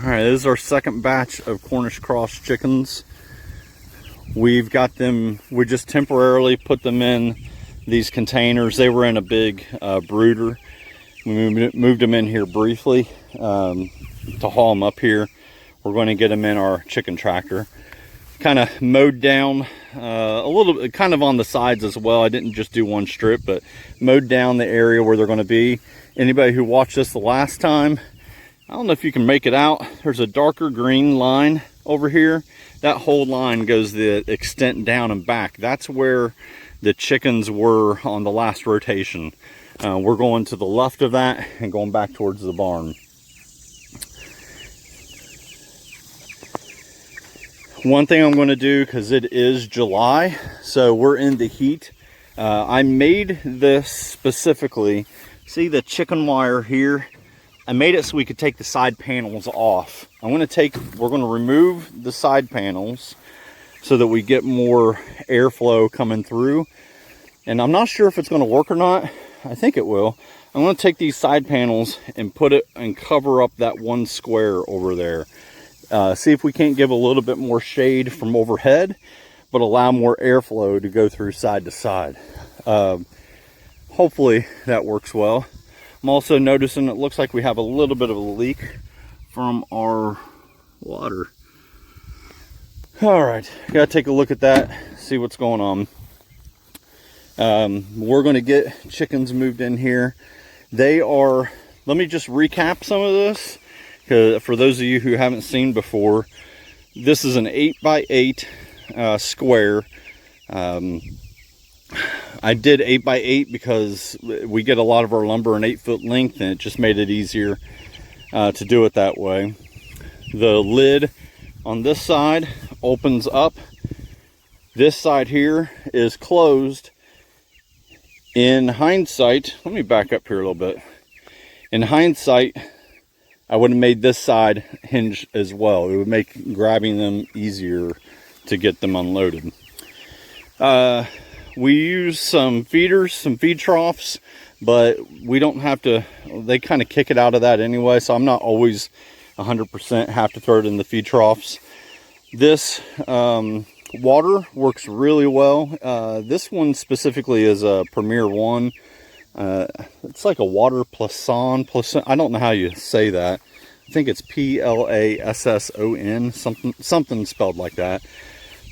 All right, this is our second batch of Cornish Cross chickens. We've got them, we just temporarily put them in these containers. They were in a big brooder. We moved them in here briefly to haul them up here. We're going to get them in our chicken tractor. Kind of mowed down a little bit, kind of on the sides as well. I didn't just do one strip, but mowed down the area where they're going to be. Anybody who watched this the last time, I don't know if you can make it out. There's a darker green line over here. That whole line goes the extent down and back. That's where the chickens were on the last rotation. We're going to the left of that and going back towards the barn. One thing I'm going to do, because it is July, so we're in the heat. I made this specifically. See the chicken wire here? I made it so we could take the side panels off. We're going to remove the side panels so that we get more airflow coming through. And I'm not sure if it's going to work or not. I think it will. I'm going to take these side panels and put it and cover up that one square over there. See if we can't give a little bit more shade from overhead, but allow more airflow to go through side to side. Hopefully that works well. I'm also noticing it looks like we have a little bit of a leak from our water. All right, gotta take a look at that, see what's going on. We're gonna get chickens moved in here. They are, let me just recap some of this, because for those of you who haven't seen before, this is an 8x8 square. I did 8x8 because we get a lot of our lumber in 8-foot length, and it just made it easier to do it that way. The lid on this side opens up. This side here is closed. In hindsight, let me back up here a little bit. In hindsight, I would have made this side hinge as well. It would make grabbing them easier to get them unloaded. We use some feeders, some feed troughs, but we don't have to, they kind of kick it out of that anyway, so I'm not always 100% have to throw it in the feed troughs. This water works really well. This one specifically is a Premier 1. It's like a water Plasson, I don't know how you say that. I think it's P-L-A-S-S-O-N, something spelled like that.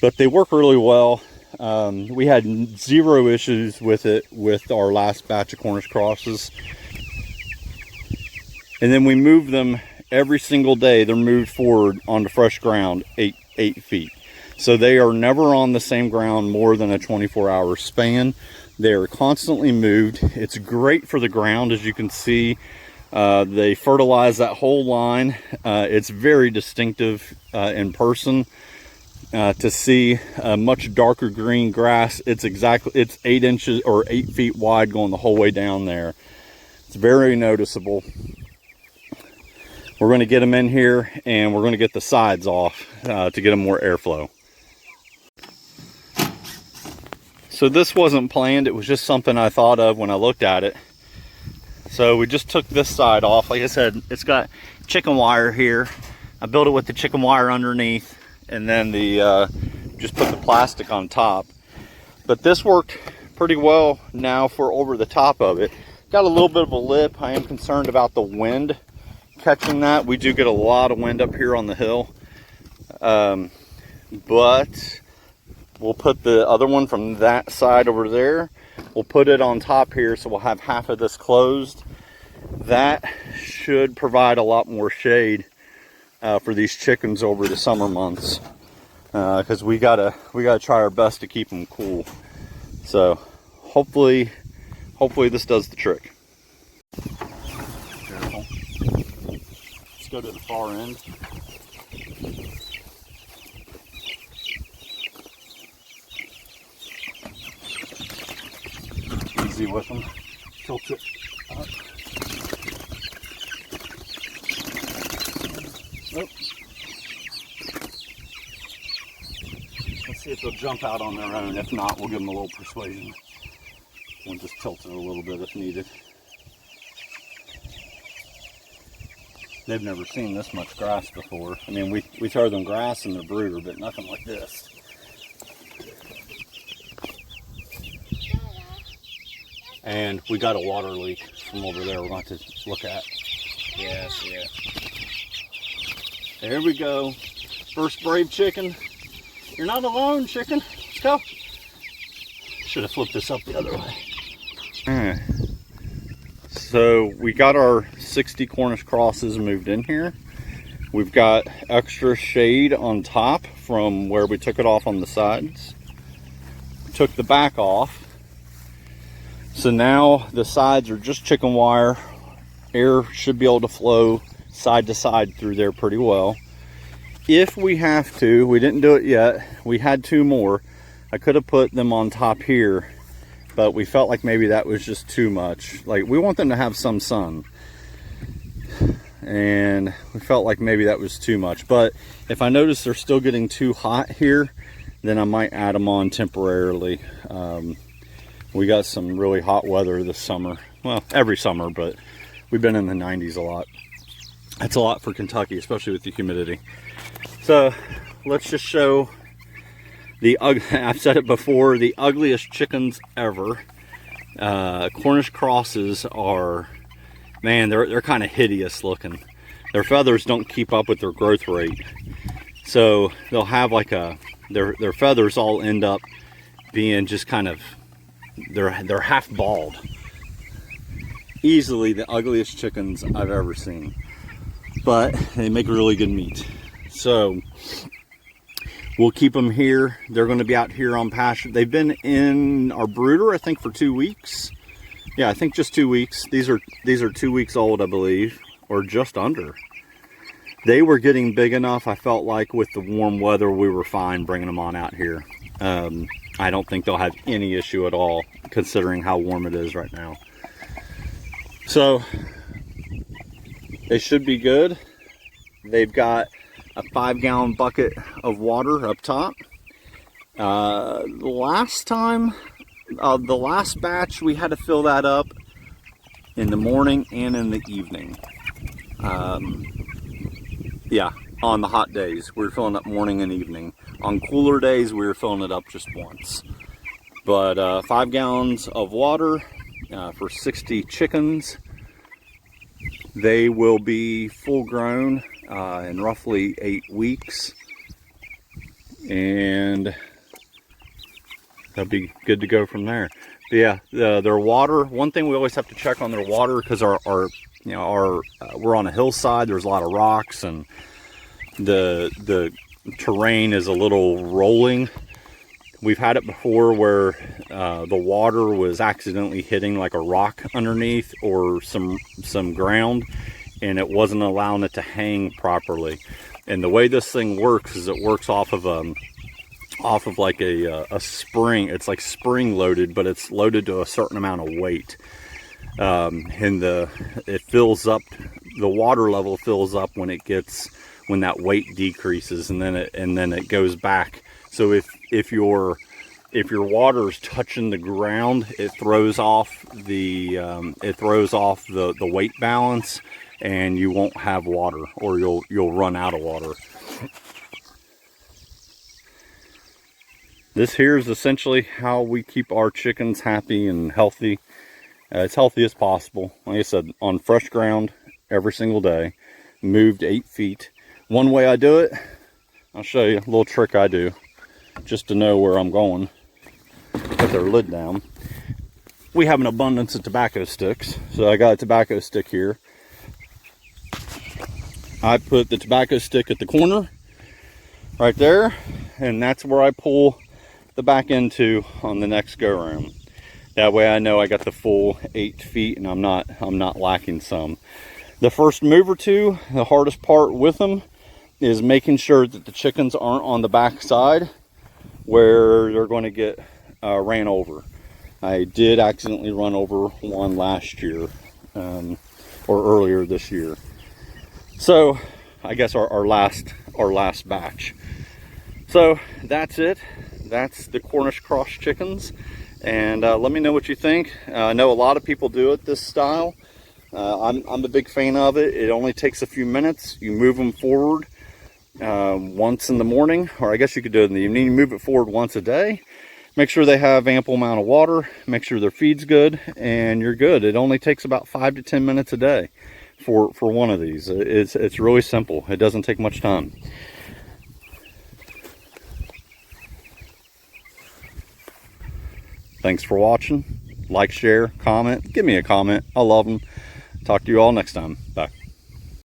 But they work really well. We had zero issues with it with our last batch of Cornish Crosses. And then we move them every single day. They're moved forward onto fresh ground 8 feet. So they are never on the same ground more than a 24-hour span. They are constantly moved. It's great for the ground, as you can see. They fertilize that whole line. It's very distinctive in person. To see a much darker green grass. It's 8 inches or 8 feet wide going the whole way down there. It's very noticeable. We're going to get them in here and we're going to get the sides off to get them more airflow. So this wasn't planned, it was just something I thought of when I looked at it. So we just took this side off. Like I said, it's got chicken wire here. I built it with the chicken wire underneath, and then just put the plastic on top. But this worked pretty well now for over the top of it. Got a little bit of a lip. I am concerned about the wind catching that. We do get a lot of wind up here on the hill. But we'll put the other one from that side over there. We'll put it on top here, so we'll have half of this closed. That should provide a lot more shade for these chickens over the summer months, because we gotta try our best to keep them cool. So hopefully this does the trick. Careful. Let's go to the far end. Easy with them. Tilt it up. Oh. Let's see if they'll jump out on their own. If not, we'll give them a little persuasion. We'll just tilt it a little bit if needed. They've never seen this much grass before. I mean, we throw them grass in their brooder, but nothing like this. And we got a water leak from over there we're going to look at. Yeah, I see it. There we go. First brave chicken. You're not alone, chicken. Let's go. Should have flipped this up the other way. Alright. So we got our 60 Cornish crosses moved in here. We've got extra shade on top from where we took it off on the sides. Took the back off. So now the sides are just chicken wire. Air should be able to flow side to side through there pretty well. If we have to, we didn't do it yet. We had 2 more. I could have put them on top here, but we felt like maybe that was just too much. Like, we want them to have some sun. And we felt like maybe that was too much. But if I notice they're still getting too hot here, then I might add them on temporarily. We got some really hot weather this summer. Well, every summer, but we've been in the 90s a lot. That's a lot for Kentucky, especially with the humidity. So let's just show the, I've said it before, the ugliest chickens ever. Cornish crosses are, man, they're kind of hideous looking. Their feathers don't keep up with their growth rate. So they'll have like their feathers all end up being just kind of, they're half bald. Easily the ugliest chickens I've ever seen. But they make really good meat. So we'll keep them here. They're going to be out here on pasture. They've been in our brooder, I think, for 2 weeks. Yeah, I think just 2 weeks. These are 2 weeks old, I believe, or just under. They were getting big enough. I felt like with the warm weather, we were fine bringing them on out here. I don't think they'll have any issue at all, considering how warm it is right now. So they should be good. They've got a 5-gallon bucket of water up top. Last time, the last batch, we had to fill that up in the morning and in the evening. Yeah, on the hot days, we were filling up morning and evening. On cooler days, we were filling it up just once. But 5 gallons of water for 60 chickens. They will be full grown in roughly 8 weeks. And they'll be good to go from there. But yeah, their water, one thing we always have to check on their water, because we're on a hillside, there's a lot of rocks, and the terrain is a little rolling. We've had it before where the water was accidentally hitting like a rock underneath or some ground, and it wasn't allowing it to hang properly. And the way this thing works is it works off of like a spring. It's like spring loaded, but it's loaded to a certain amount of weight. And it fills up, the water level fills up when that weight decreases, and then it goes back. So if your water is touching the ground, it throws off the weight balance, and you won't have water, or you'll run out of water. This here is essentially how we keep our chickens happy and healthy, as healthy as possible. Like I said, on fresh ground every single day, moved 8 feet. One way I do it, I'll show you a little trick I do, just to know where I'm going. Put their lid down. We have an abundance of tobacco sticks, so I got a tobacco stick here. I put the tobacco stick at the corner, right there, and that's where I pull the back into on the next go around. That way I know I got the full 8 feet and I'm not lacking some. The first move or two, the hardest part with them is making sure that the chickens aren't on the back side where they're going to get ran over. I did accidentally run over one last year, or earlier this year. So I guess our last batch. So that's it. That's the Cornish Cross chickens, and let me know what you think. I know a lot of people do it this style. I'm a big fan of it. It only takes a few minutes. You move them forward once in the morning, or I guess you could do it in the evening. You move it forward once a day. Make sure they have ample amount of water. Make sure their feed's good, and you're good. It only takes about 5 to 10 minutes a day for one of these. It's really simple. It doesn't take much time. Thanks for watching. Like, share, comment. Give me a comment. I love them. Talk to you all next time. Bye.